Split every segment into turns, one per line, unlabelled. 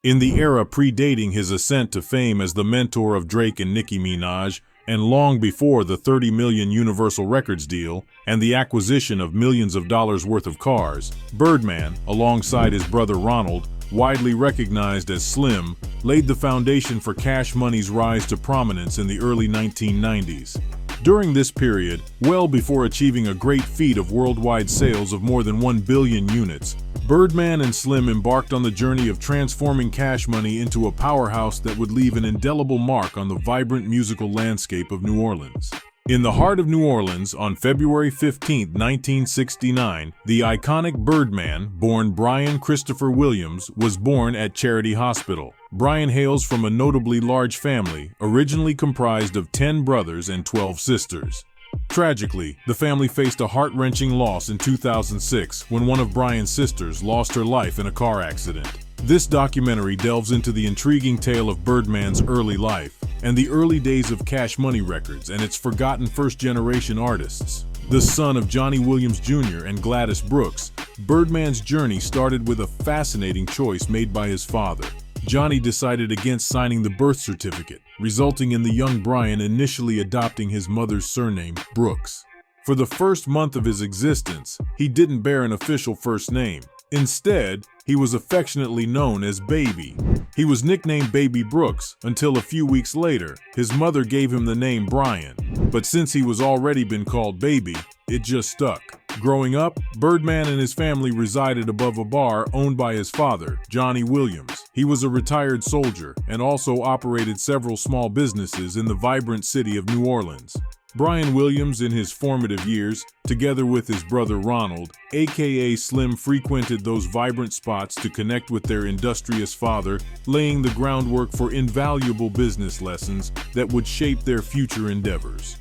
In the era predating his ascent to fame as the mentor of Drake and Nicki Minaj, and long before the $30 million Universal Records deal and the acquisition of millions of dollars worth of cars, Birdman, alongside his brother Ronald, widely recognized as Slim, laid the foundation for Cash Money's rise to prominence in the early 1990s. During this period, well before achieving a great feat of worldwide sales of more than 1 billion units, Birdman and Slim embarked on the journey of transforming Cash Money into a powerhouse that would leave an indelible mark on the vibrant musical landscape of New Orleans. In the heart of New Orleans, on February 15, 1969, the iconic Birdman, born Brian Christopher Williams, was born at Charity Hospital. Brian hails from a notably large family, originally comprised of 10 brothers and 12 sisters. Tragically, the family faced a heart-wrenching loss in 2006 when one of Brian's sisters lost her life in a car accident. This documentary delves into the intriguing tale of Birdman's early life and the early days of Cash Money Records and its forgotten first-generation artists. The son of Johnny Williams Jr. and Gladys Brooks, Birdman's journey started with a fascinating choice made by his father. Johnny decided against signing the birth certificate, resulting in the young Brian initially adopting his mother's surname, Brooks. For the first month of his existence, he didn't bear an official first name. Instead, he was affectionately known as Baby. He was nicknamed Baby Brooks until a few weeks later, his mother gave him the name Brian. But since he was already been called Baby, it just stuck. Growing up, Birdman and his family resided above a bar owned by his father, Johnny Williams. He was a retired soldier and also operated several small businesses in the vibrant city of New Orleans. Brian Williams, in his formative years, together with his brother Ronald, aka Slim, frequented those vibrant spots to connect with their industrious father, laying the groundwork for invaluable business lessons that would shape their future endeavors.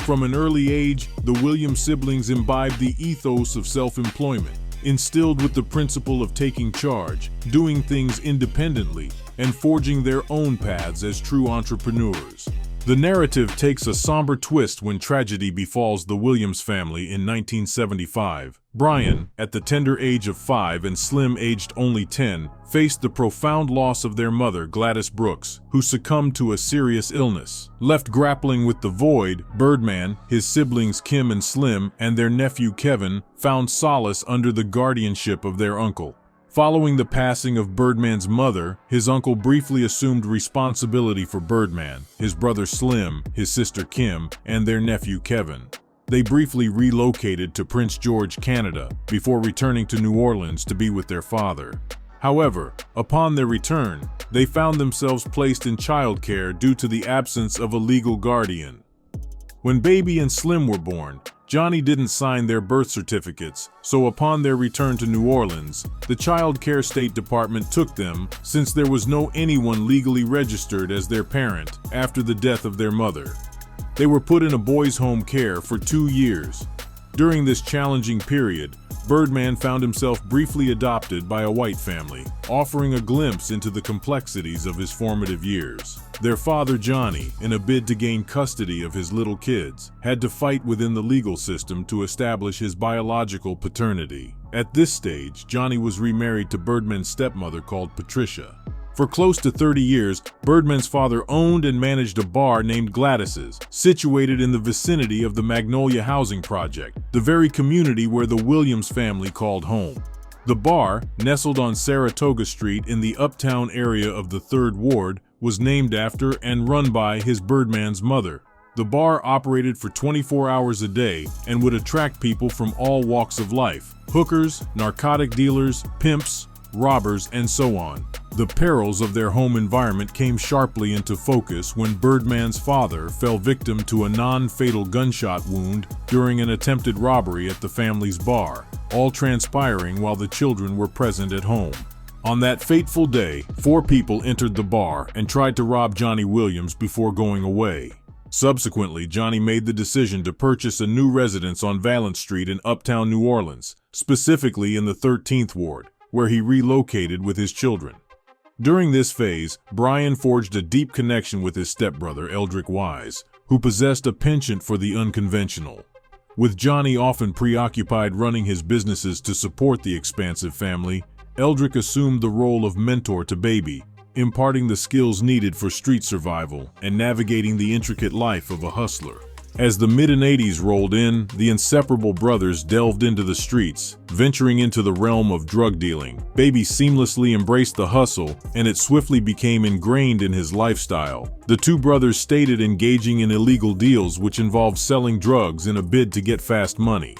From an early age, the Williams siblings imbibed the ethos of self-employment, instilled with the principle of taking charge, doing things independently, and forging their own paths as true entrepreneurs. The narrative takes a somber twist when tragedy befalls the Williams family in 1975. Brian, at the tender age of 5 and Slim aged only 10, faced the profound loss of their mother, Gladys Brooks, who succumbed to a serious illness. Left grappling with the void, Birdman, his siblings Kim and Slim, and their nephew Kevin found solace under the guardianship of their uncle. Following the passing of Birdman's mother, his uncle briefly assumed responsibility for Birdman, his brother Slim, his sister Kim, and their nephew Kevin. They briefly relocated to Prince George, Canada, before returning to New Orleans to be with their father. However, upon their return, they found themselves placed in childcare due to the absence of a legal guardian. When Baby and Slim were born, Johnny didn't sign their birth certificates, so upon their return to New Orleans, the Child Care State Department took them since there was no anyone legally registered as their parent after the death of their mother. They were put in a boys' home care for 2 years. During this challenging period, Birdman found himself briefly adopted by a white family, offering a glimpse into the complexities of his formative years. Their father, Johnny, in a bid to gain custody of his little kids, had to fight within the legal system to establish his biological paternity. At this stage, Johnny was remarried to Birdman's stepmother called Patricia. For close to 30 years, Birdman's father owned and managed a bar named Gladys's, situated in the vicinity of the Magnolia housing project, the very community where the Williams family called home. The bar, nestled on Saratoga Street in the uptown area of the 3rd Ward, was named after and run by his Birdman's mother. The bar operated for 24 hours a day and would attract people from all walks of life: hookers, narcotic dealers, pimps, robbers, and so on. The perils of their home environment came sharply into focus when Birdman's father fell victim to a non-fatal gunshot wound during an attempted robbery at the family's bar, all transpiring while the children were present at home. On that fateful day, 4 people entered the bar and tried to rob Johnny Williams before going away. Subsequently, Johnny made the decision to purchase a new residence on Valence Street in uptown New Orleans, specifically in the 13th Ward, where he relocated with his children. During this phase, Brian forged a deep connection with his stepbrother, Eldrick Wise, who possessed a penchant for the unconventional. With Johnny often preoccupied running his businesses to support the expansive family, Eldrick assumed the role of mentor to Baby, imparting the skills needed for street survival and navigating the intricate life of a hustler. As the mid-80s rolled in, the inseparable brothers delved into the streets, venturing into the realm of drug dealing. Baby seamlessly embraced the hustle, and it swiftly became ingrained in his lifestyle. The two brothers stated engaging in illegal deals which involved selling drugs in a bid to get fast money.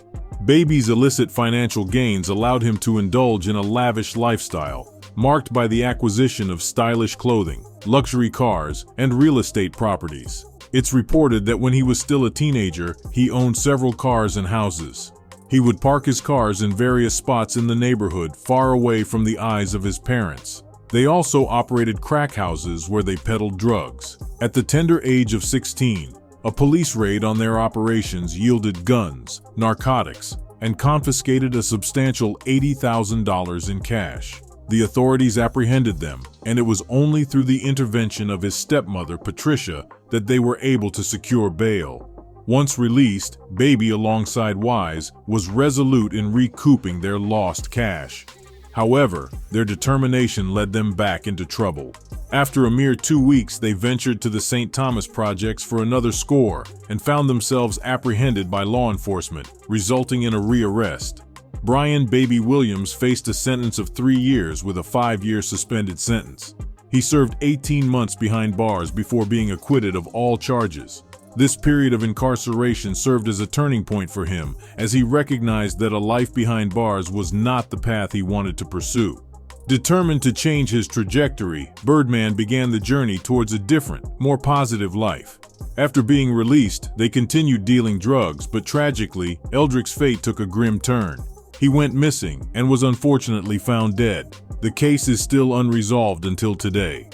Baby's illicit financial gains allowed him to indulge in a lavish lifestyle, marked by the acquisition of stylish clothing, luxury cars, and real estate properties. It's reported that when he was still a teenager, he owned several cars and houses. He would park his cars in various spots in the neighborhood, far away from the eyes of his parents. They also operated crack houses where they peddled drugs. At the tender age of 16, a police raid on their operations yielded guns, narcotics, and confiscated a substantial $80,000 in cash. The authorities apprehended them, and it was only through the intervention of his stepmother, Patricia, that they were able to secure bail. Once released, Baby, alongside Wise, was resolute in recouping their lost cash. However, their determination led them back into trouble. After a mere 2 weeks, they ventured to the St. Thomas projects for another score and found themselves apprehended by law enforcement, resulting in a rearrest. Brian "Baby" Williams faced a sentence of 3 years with a 5-year suspended sentence. He served 18 months behind bars before being acquitted of all charges. This period of incarceration served as a turning point for him, as he recognized that a life behind bars was not the path he wanted to pursue. Determined to change his trajectory, Birdman began the journey towards a different, more positive life. After being released, they continued dealing drugs, but tragically, Eldrick's fate took a grim turn. He went missing and was unfortunately found dead. The case is still unresolved until today.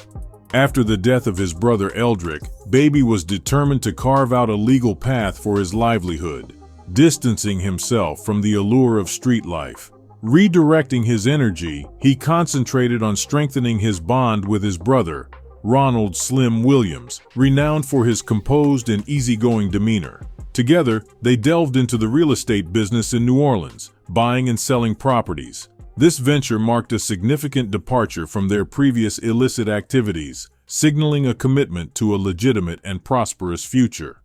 After the death of his brother Eldrick, Baby was determined to carve out a legal path for his livelihood, distancing himself from the allure of street life. Redirecting his energy, he concentrated on strengthening his bond with his brother, Ronald "Slim" Williams, renowned for his composed and easygoing demeanor. Together, they delved into the real estate business in New Orleans, buying and selling properties. This venture marked a significant departure from their previous illicit activities, signaling a commitment to a legitimate and prosperous future.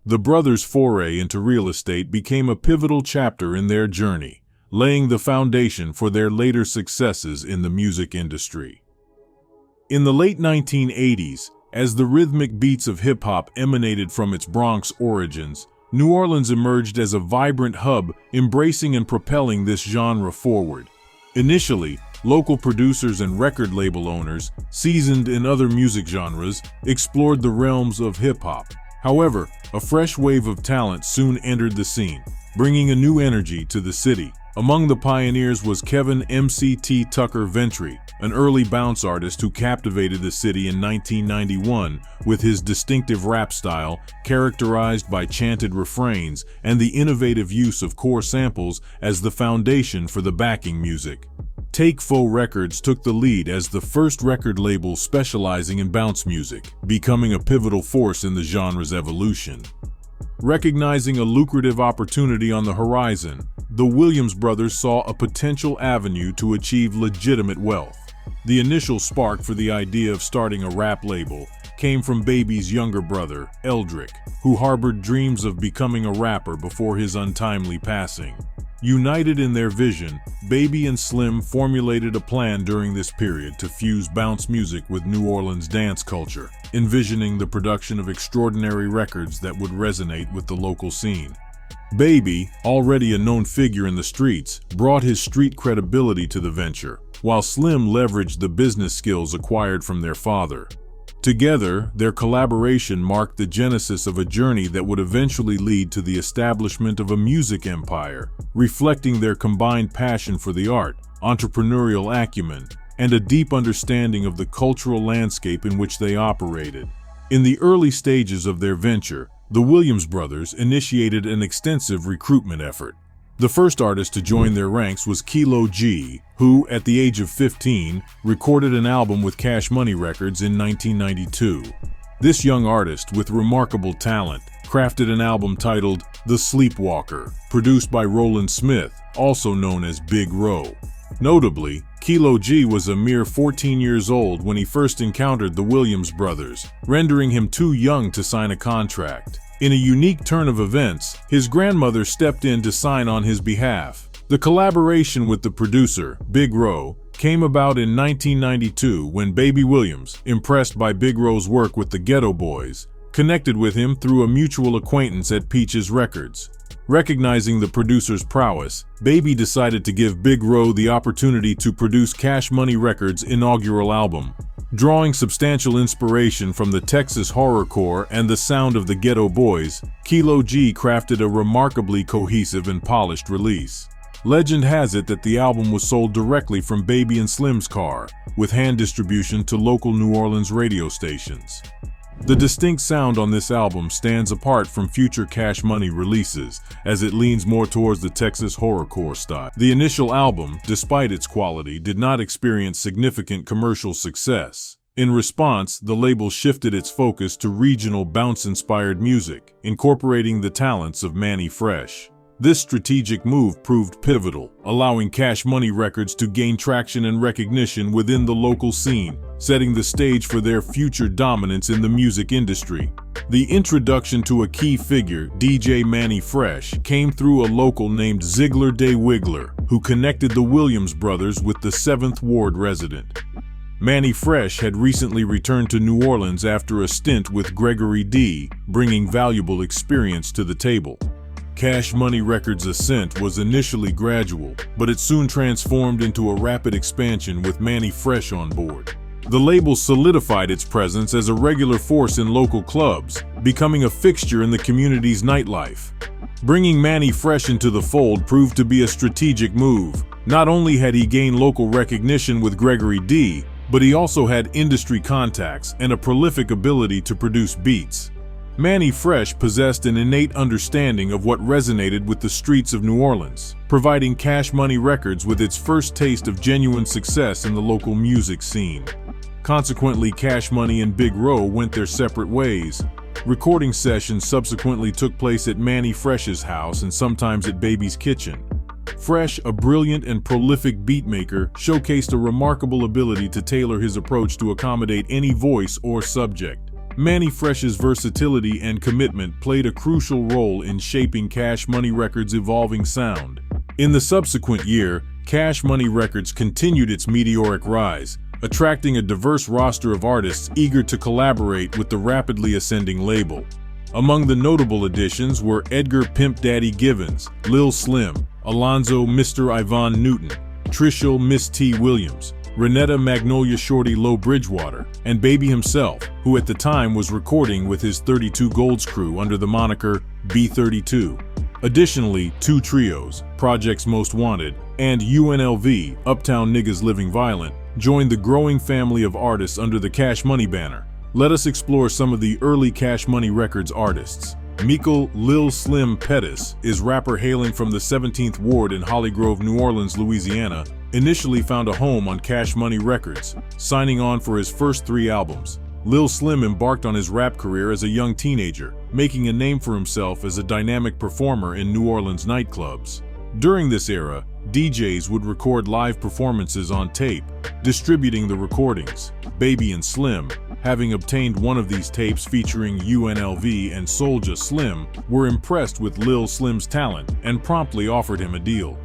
The brothers' foray into real estate became a pivotal chapter in their journey, laying the foundation for their later successes in the music industry. In the late 1980s, as the rhythmic beats of hip-hop emanated from its Bronx origins, New Orleans emerged as a vibrant hub, embracing and propelling this genre forward. Initially, local producers and record label owners, seasoned in other music genres, explored the realms of hip-hop. However, a fresh wave of talent soon entered the scene, bringing a new energy to the city. Among the pioneers was Kevin "Ms.Tee" Tucker Ventry, an early bounce artist who captivated the city in 1991 with his distinctive rap style, characterized by chanted refrains and the innovative use of core samples as the foundation for the backing music. Take Four Records took the lead as the first record label specializing in bounce music, becoming a pivotal force in the genre's evolution. Recognizing a lucrative opportunity on the horizon, the Williams brothers saw a potential avenue to achieve legitimate wealth. The initial spark for the idea of starting a rap label came from Baby's younger brother, Eldrick, who harbored dreams of becoming a rapper before his untimely passing. United in their vision, Baby and Slim formulated a plan during this period to fuse bounce music with New Orleans dance culture, envisioning the production of extraordinary records that would resonate with the local scene. Baby, already a known figure in the streets, brought his street credibility to the venture, while Slim leveraged the business skills acquired from their father. Together, their collaboration marked the genesis of a journey that would eventually lead to the establishment of a music empire, reflecting their combined passion for the art, entrepreneurial acumen, and a deep understanding of the cultural landscape in which they operated. In the early stages of their venture, the Williams brothers initiated an extensive recruitment effort. The first artist to join their ranks was Kilo G, who, at the age of 15, recorded an album with CashMoney Records in 1992. This young artist, with remarkable talent, crafted an album titled The Sleepwalker, produced by Roland Smith, also known as Big Ro. Notably, Kilo G was a mere 14 years old when he first encountered the Williams brothers, rendering him too young to sign a contract. In a unique turn of events, his grandmother stepped in to sign on his behalf. The collaboration with the producer, Big Ro, came about in 1992 when Baby Williams, impressed by Big Ro's work with the Ghetto Boys, connected with him through a mutual acquaintance at Peaches Records. Recognizing the producer's prowess, Baby decided to give Big Ro the opportunity to produce CashMoney Records' inaugural album. Drawing substantial inspiration from the Texas horrorcore and the sound of the Ghetto Boys, Kilo G crafted a remarkably cohesive and polished release. Legend has it that the album was sold directly from Baby and Slim's car, with hand distribution to local New Orleans radio stations. The distinct sound on this album stands apart from future CashMoney releases, as it leans more towards the Texas horrorcore style. The initial album, despite its quality, did not experience significant commercial success. In response, the label shifted its focus to regional bounce-inspired music, incorporating the talents of Mannie Fresh. This strategic move proved pivotal, allowing CashMoney Records to gain traction and recognition within the local scene, setting the stage for their future dominance in the music industry. The introduction to a key figure, DJ Mannie Fresh, came through a local named Ziggler de Wiggler, who connected the Williams brothers with the 7th Ward resident. Mannie Fresh had recently returned to New Orleans after a stint with Gregory D, bringing valuable experience to the table. CashMoney Records' ascent was initially gradual, but it soon transformed into a rapid expansion with Mannie Fresh on board. The label solidified its presence as a regular force in local clubs, becoming a fixture in the community's nightlife. Bringing Mannie Fresh into the fold proved to be a strategic move. Not only had he gained local recognition with Gregory D, but he also had industry contacts and a prolific ability to produce beats. Mannie Fresh possessed an innate understanding of what resonated with the streets of New Orleans, providing CashMoney Records with its first taste of genuine success in the local music scene. Consequently, CashMoney and Big Ro went their separate ways. Recording sessions subsequently took place at Mannie Fresh's house and sometimes at Baby's kitchen. Fresh, a brilliant and prolific beatmaker, showcased a remarkable ability to tailor his approach to accommodate any voice or subject. Mannie Fresh's versatility and commitment played a crucial role in shaping CashMoney Records' evolving sound. In the subsequent year, CashMoney Records continued its meteoric rise, attracting a diverse roster of artists eager to collaborate with the rapidly ascending label. Among the notable additions were Edgar Pimp Daddy Givens, Lil Slim, Alonzo Mr. Ivan Newton, Trishul Ms.Tee Williams, Renetta Magnolia Shorty Low Bridgewater, and Baby himself, who at the time was recording with his 32 Golds crew under the moniker B32. Additionally, two trios, Projects Most Wanted and UNLV, Uptown Niggas Living Violent, joined the growing family of artists under the CashMoney banner. Let us explore some of the early CashMoney Records artists. Mikal Lil Slim Pettis is rapper hailing from the 17th Ward in Holly Grove, New Orleans, Louisiana, initially found a home on CashMoney Records, signing on for his first 3 albums. Lil Slim embarked on his rap career as a young teenager, making a name for himself as a dynamic performer in New Orleans nightclubs. During this era, DJs would record live performances on tape, distributing the recordings. Baby and Slim, having obtained one of these tapes featuring UNLV and Soulja Slim, were impressed with Lil Slim's talent and promptly offered him a deal.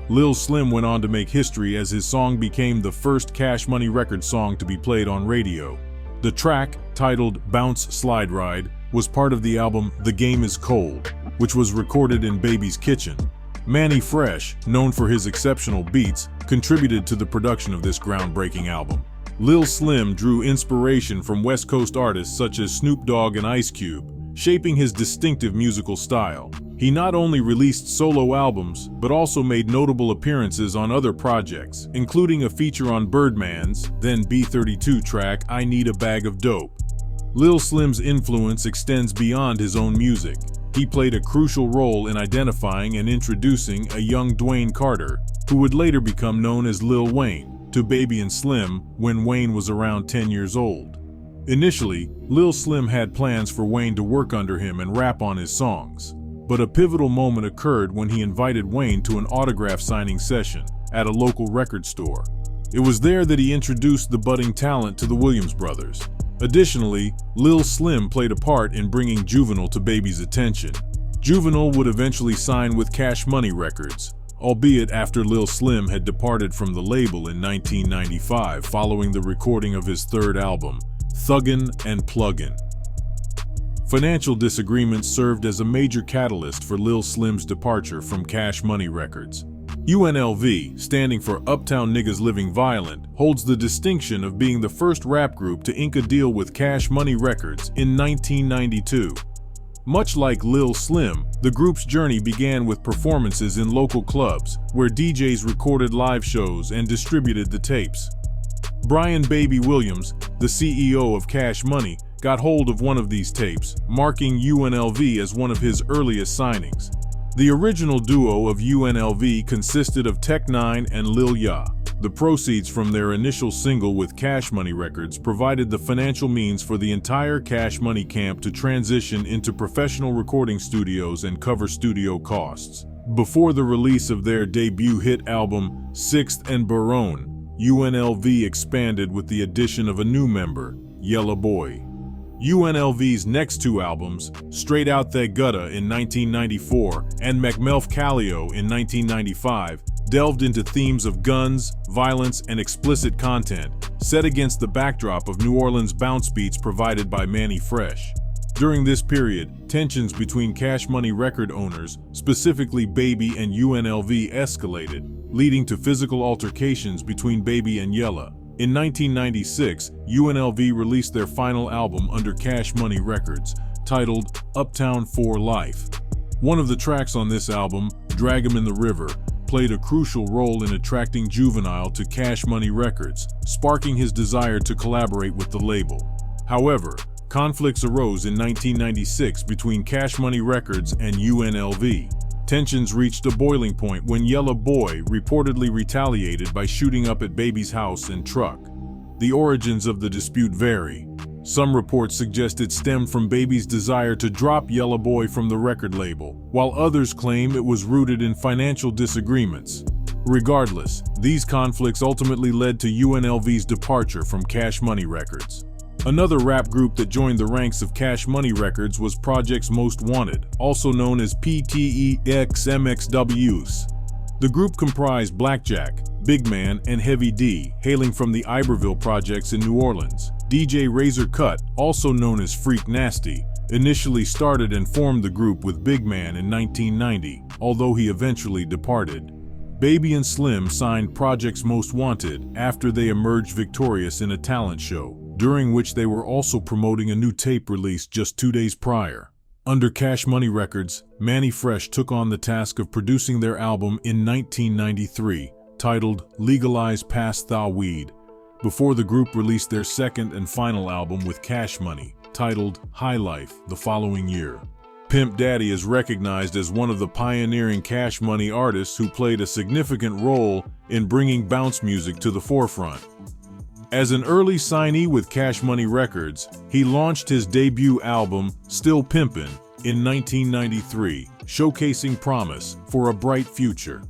Lil Slim went on to make history as his song became the first CashMoney Records song to be played on radio. The track, titled Bounce Slide Ride, was part of the album The Game Is Cold, which was recorded in Baby's kitchen. Mannie Fresh, known for his exceptional beats, contributed to the production of this groundbreaking album. Lil Slim drew inspiration from West Coast artists such as Snoop Dogg and Ice Cube, shaping his distinctive musical style. He not only released solo albums, but also made notable appearances on other projects, including a feature on Birdman's, then B32 track, I Need a Bag of Dope. Lil Slim's influence extends beyond his own music. He played a crucial role in identifying and introducing a young Dwayne Carter, who would later become known as Lil Wayne, to Baby and Slim when Wayne was around 10 years old. Initially, Lil Slim had plans for Wayne to work under him and rap on his songs. But a pivotal moment occurred when he invited Wayne to an autograph signing session. at a local record store. It was there that he introduced the budding talent to the Williams brothers. Additionally, Lil Slim played a part in bringing Juvenile to Baby's attention. Juvenile would eventually sign with CashMoney Records, albeit after Lil Slim had departed from the label in 1995 following the recording of his third album, Thuggin' and Pluggin'. Financial disagreements served as a major catalyst for Lil Slim's departure from CashMoney Records. UNLV, standing for Uptown Niggas Living Violent, holds the distinction of being the first rap group to ink a deal with CashMoney Records in 1992. Much like Lil Slim, the group's journey began with performances in local clubs, where DJs recorded live shows and distributed the tapes. Brian "Baby" Williams, the CEO of CashMoney, got hold of one of these tapes, marking UNLV as one of his earliest signings. The original duo of UNLV consisted of Tech Nine and Lil Ya. The proceeds from their initial single with CashMoney Records provided the financial means for the entire CashMoney camp to transition into professional recording studios and cover studio costs. Before the release of their debut hit album, Sixth and Barone, UNLV expanded with the addition of a new member, Yella Boy. UNLV's next two albums, Straight Out That Gutta in 1994 and McMelf Callio in 1995, delved into themes of guns, violence, and explicit content, set against the backdrop of New Orleans bounce beats provided by Mannie Fresh. During this period, tensions between CashMoney record owners, specifically Baby and UNLV, escalated, leading to physical altercations between Baby and Yella. In 1996, UNLV released their final album under CashMoney Records, titled Uptown for Life. One of the tracks on this album, Drag 'Em in the River, played a crucial role in attracting Juvenile to CashMoney Records, sparking his desire to collaborate with the label. However, conflicts arose in 1996 between CashMoney Records and UNLV. Tensions reached a boiling point when Yella Boy reportedly retaliated by shooting up at Baby's house and truck. The origins of the dispute vary. Some reports suggest it stemmed from Baby's desire to drop Yella Boy from the record label, while others claim it was rooted in financial disagreements. Regardless, these conflicts ultimately led to UNLV's departure from CashMoney Records. Another rap group that joined the ranks of CashMoney Records was Projects Most Wanted, also known as PxMxWx. The group comprised Blackjack, Big Man, and Heavy D, hailing from the Iberville projects in New Orleans. DJ Razor Cut, also known as Freak Nasty, initially started and formed the group with Big Man in 1990, although he eventually departed. Baby and Slim signed Projects Most Wanted after they emerged victorious in a talent show, during which they were also promoting a new tape released just 2 days prior. Under CashMoney Records, Mannie Fresh took on the task of producing their album in 1993, titled Legalize Pass Thou Weed, before the group released their second and final album with CashMoney, titled High Life, the following year. Pimp Daddy is recognized as one of the pioneering CashMoney artists who played a significant role in bringing bounce music to the forefront. As an early signee with CashMoney Records, he launched his debut album, Still Pimpin', in 1993, showcasing promise for a bright future.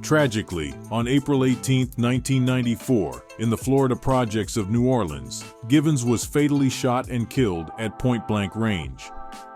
Tragically, on April 18, 1994, in the Florida projects of New Orleans, Givens was fatally shot and killed at point-blank range.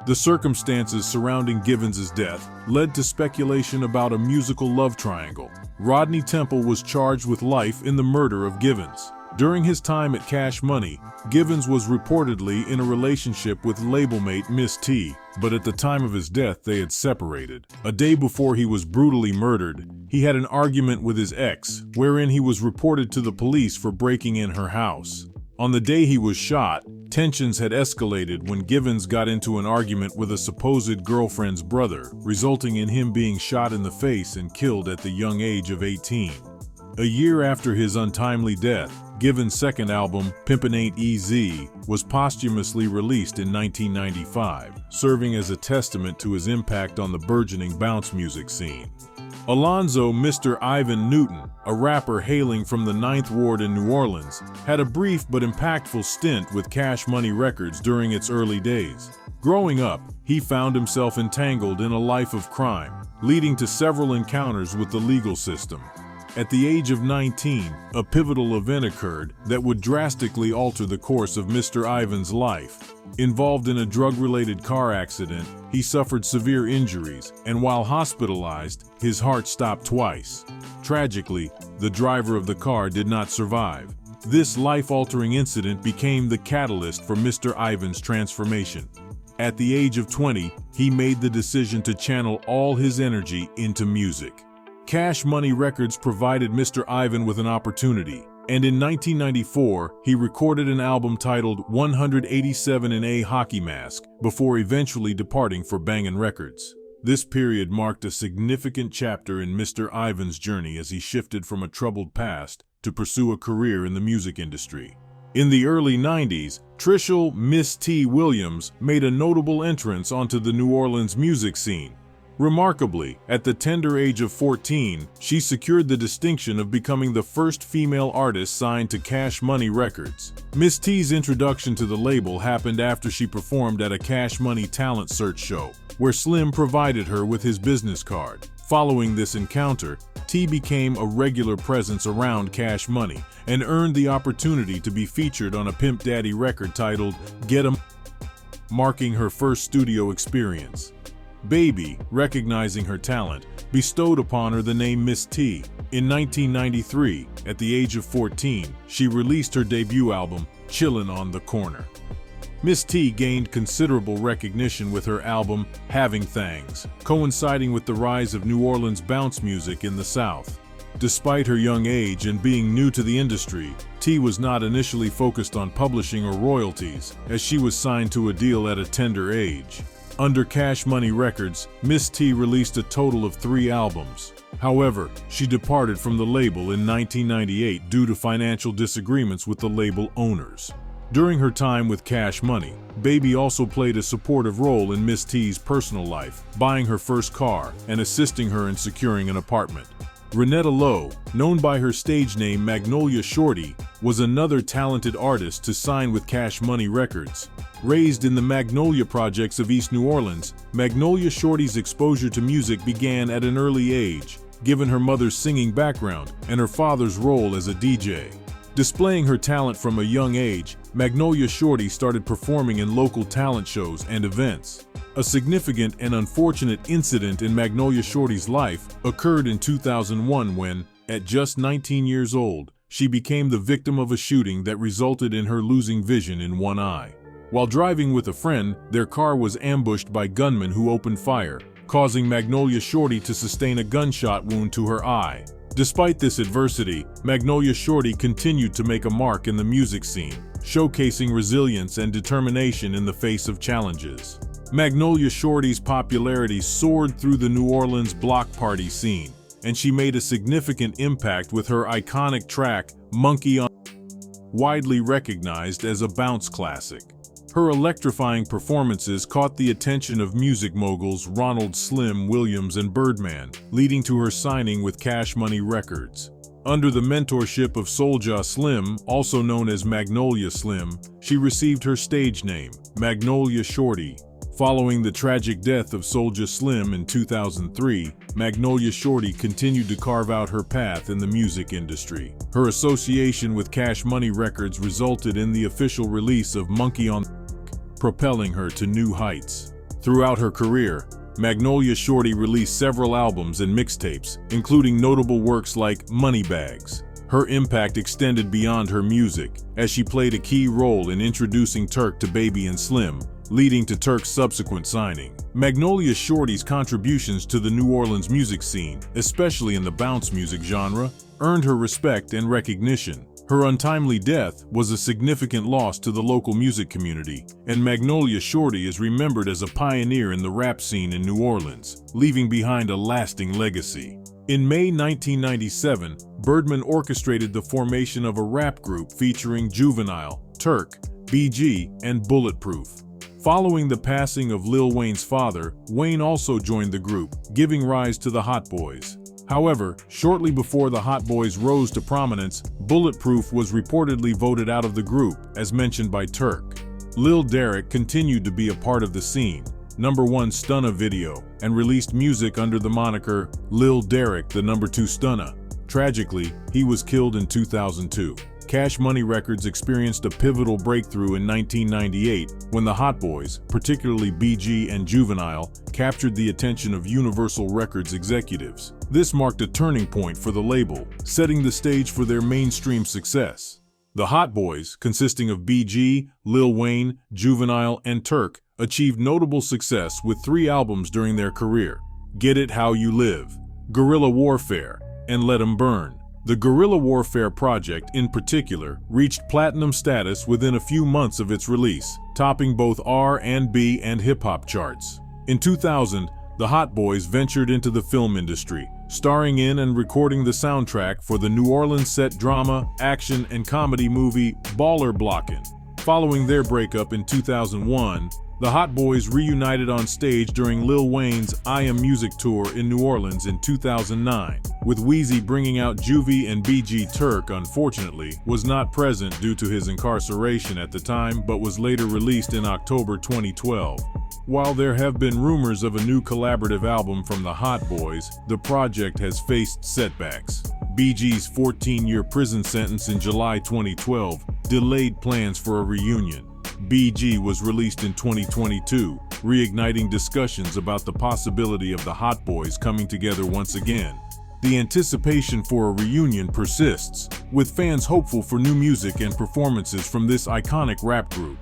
The circumstances surrounding Givens' death led to speculation about a musical love triangle. Rodney Temple was charged with life in the murder of Givens. During his time at CashMoney, Givens was reportedly in a relationship with labelmate Ms.Tee, but at the time of his death they had separated. A day before he was brutally murdered, he had an argument with his ex, wherein he was reported to the police for breaking in her house. On the day he was shot, tensions had escalated when Givens got into an argument with a supposed girlfriend's brother, resulting in him being shot in the face and killed at the young age of 18. A year after his untimely death, Givens' second album, Pimpin' Ain't Easy, was posthumously released in 1995, serving as a testament to his impact on the burgeoning bounce music scene. Alonzo Mr. Ivan Newton, a rapper hailing from the 9th Ward in New Orleans, had a brief but impactful stint with CashMoney Records during its early days. Growing up, he found himself entangled in a life of crime, leading to several encounters with the legal system. At the age of 19, a pivotal event occurred that would drastically alter the course of Mr. Ivan's life. Involved in a drug-related car accident, he suffered severe injuries, and while hospitalized, his heart stopped twice. Tragically, the driver of the car did not survive. This life-altering incident became the catalyst for Mr. Ivan's transformation. At the age of 20, he made the decision to channel all his energy into music. CashMoney Records provided Mr. Ivan with an opportunity, and in 1994, he recorded an album titled 187 in a Hockey Mask before eventually departing for Bangin' Records. This period marked a significant chapter in Mr. Ivan's journey as he shifted from a troubled past to pursue a career in the music industry. In the early 90s, Trishul Ms.Tee Williams made a notable entrance onto the New Orleans music scene. Remarkably, at the tender age of 14, she secured the distinction of becoming the first female artist signed to CashMoney Records. Ms.Tee's introduction to the label happened after she performed at a CashMoney talent search show, where Slim provided her with his business card. Following this encounter, T became a regular presence around CashMoney and earned the opportunity to be featured on a Pimp Daddy record titled Get 'Em, marking her first studio experience. Baby, recognizing her talent, bestowed upon her the name Ms.Tee. In 1993, at the age of 14, she released her debut album, Chillin' on the Corner. Ms.Tee gained considerable recognition with her album, Having Thangs, coinciding with the rise of New Orleans bounce music in the South. Despite her young age and being new to the industry, T was not initially focused on publishing or royalties, as she was signed to a deal at a tender age. Under CashMoney Records, Ms.Tee released a total of 3 albums. However, she departed from the label in 1998 due to financial disagreements with the label owners. During her time with CashMoney, Baby also played a supportive role in Ms.Tee's personal life, buying her first car and assisting her in securing an apartment. Renetta Lowe, known by her stage name Magnolia Shorty, was another talented artist to sign with CashMoney Records. Raised in the Magnolia projects of East New Orleans, Magnolia Shorty's exposure to music began at an early age, given her mother's singing background and her father's role as a DJ. Displaying her talent from a young age, Magnolia Shorty started performing in local talent shows and events. A significant and unfortunate incident in Magnolia Shorty's life occurred in 2001 when, at just 19 years old, she became the victim of a shooting that resulted in her losing vision in one eye. While driving with a friend, their car was ambushed by gunmen who opened fire, causing Magnolia Shorty to sustain a gunshot wound to her eye. Despite this adversity, Magnolia Shorty continued to make a mark in the music scene, showcasing resilience and determination in the face of challenges. Magnolia Shorty's popularity soared through the New Orleans block party scene, and she made a significant impact with her iconic track, Monkey on, widely recognized as a bounce classic. Her electrifying performances caught the attention of music moguls Lil Slim Williams and Birdman, leading to her signing with CashMoney Records. Under the mentorship of Soulja Slim, also known as Magnolia Slim, she received her stage name, Magnolia Shorty. Following the tragic death of Soulja Slim in 2003, Magnolia Shorty continued to carve out her path in the music industry. Her association with CashMoney Records resulted in the official release of Monkey on, propelling her to new heights. Throughout her career, Magnolia Shorty released several albums and mixtapes, including notable works like Moneybags. Her impact extended beyond her music, as she played a key role in introducing Turk to Baby and Slim, leading to Turk's subsequent signing. Magnolia Shorty's contributions to the New Orleans music scene, especially in the bounce music genre, earned her respect and recognition. Her untimely death was a significant loss to the local music community, and Magnolia Shorty is remembered as a pioneer in the rap scene in New Orleans, leaving behind a lasting legacy. In May 1997, Birdman orchestrated the formation of a rap group featuring Juvenile, Turk, BG, and Bulletproof. Following the passing of Lil Wayne's father, Wayne also joined the group, giving rise to the Hot Boys. However, shortly before the Hot Boys rose to prominence, Bulletproof was reportedly voted out of the group, as mentioned by Turk. Lil Derek continued to be a part of the scene, #1 Stunna video, and released music under the moniker Lil Derek the #2 Stunna. Tragically, he was killed in 2002. CashMoney Records experienced a pivotal breakthrough in 1998 when the Hot Boys, particularly BG and Juvenile, captured the attention of Universal Records executives. This marked a turning point for the label, setting the stage for their mainstream success. The Hot Boys, consisting of BG, Lil Wayne, Juvenile, and Turk, achieved notable success with 3 albums during their career: Get It How You Live, Guerrilla Warfare, and Let 'Em Burn. The Guerrilla Warfare project, in particular, reached platinum status within a few months of its release, topping both R&B and hip-hop charts. In 2000, the Hot Boys ventured into the film industry, starring in and recording the soundtrack for the New Orleans set drama, action, and comedy movie Baller Blockin'. Following their breakup in 2001, the Hot Boys reunited on stage during Lil Wayne's I Am Music tour in New Orleans in 2009, with Weezy bringing out Juvie and BG. Turk, unfortunately, was not present due to his incarceration at the time but was later released in October 2012. While there have been rumors of a new collaborative album from the Hot Boys, the project has faced setbacks. BG's 14-year prison sentence in July 2012 delayed plans for a reunion. BG was released in 2022, reigniting discussions about the possibility of the Hot Boys coming together once again. The anticipation for a reunion persists, with fans hopeful for new music and performances from this iconic rap group.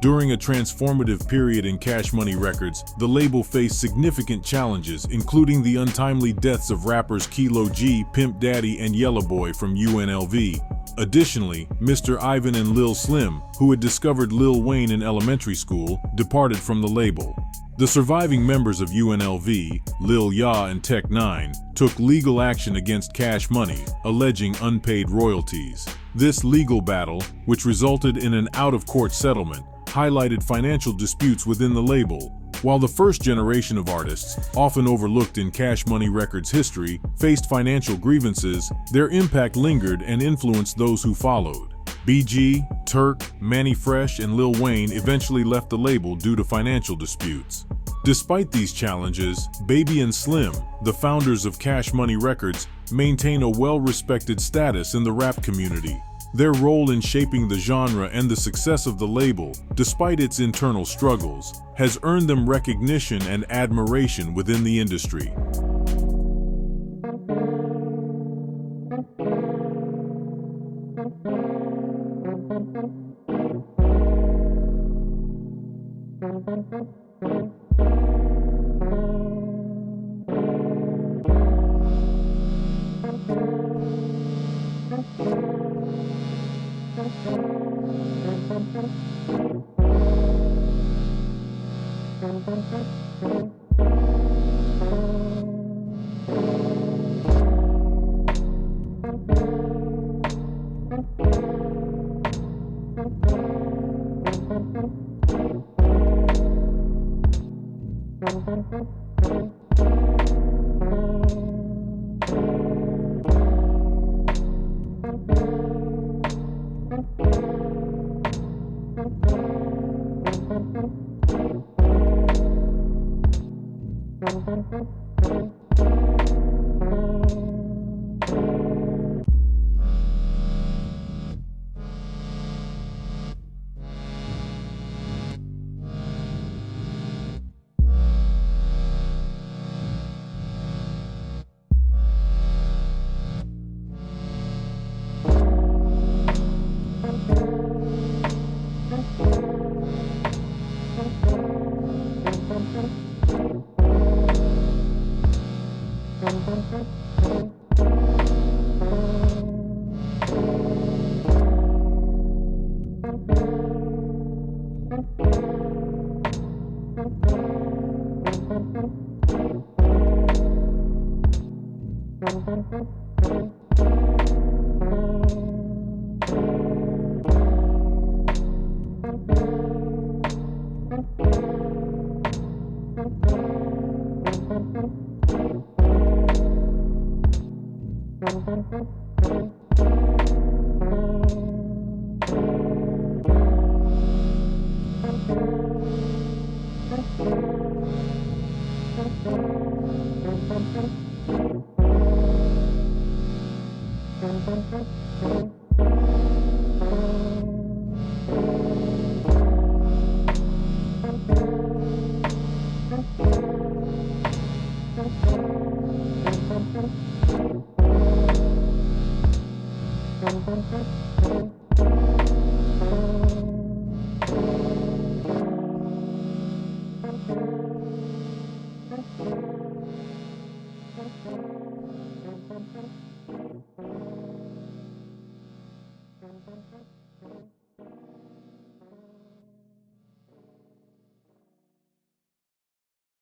During a transformative period in CashMoney Records, the label faced significant challenges, including the untimely deaths of rappers Kilo G, Pimp Daddy, and Yellowboy from UNLV. Additionally, Mr. Ivan and Lil Slim, who had discovered Lil Wayne in elementary school, departed from the label. The surviving members of UNLV, Lil Ya and Tech 9, took legal action against CashMoney, alleging unpaid royalties. This legal battle, which resulted in an out-of-court settlement, highlighted financial disputes within the label. While the first generation of artists, often overlooked in CashMoney Records' history, faced financial grievances, their impact lingered and influenced those who followed. BG, Turk, Mannie Fresh, and Lil Wayne eventually left the label due to financial disputes. Despite these challenges, Baby and Slim, the founders of CashMoney Records, maintain a well-respected status in the rap community. Their role in shaping the genre and the success of the label, despite its internal struggles, has earned them recognition and admiration within the industry.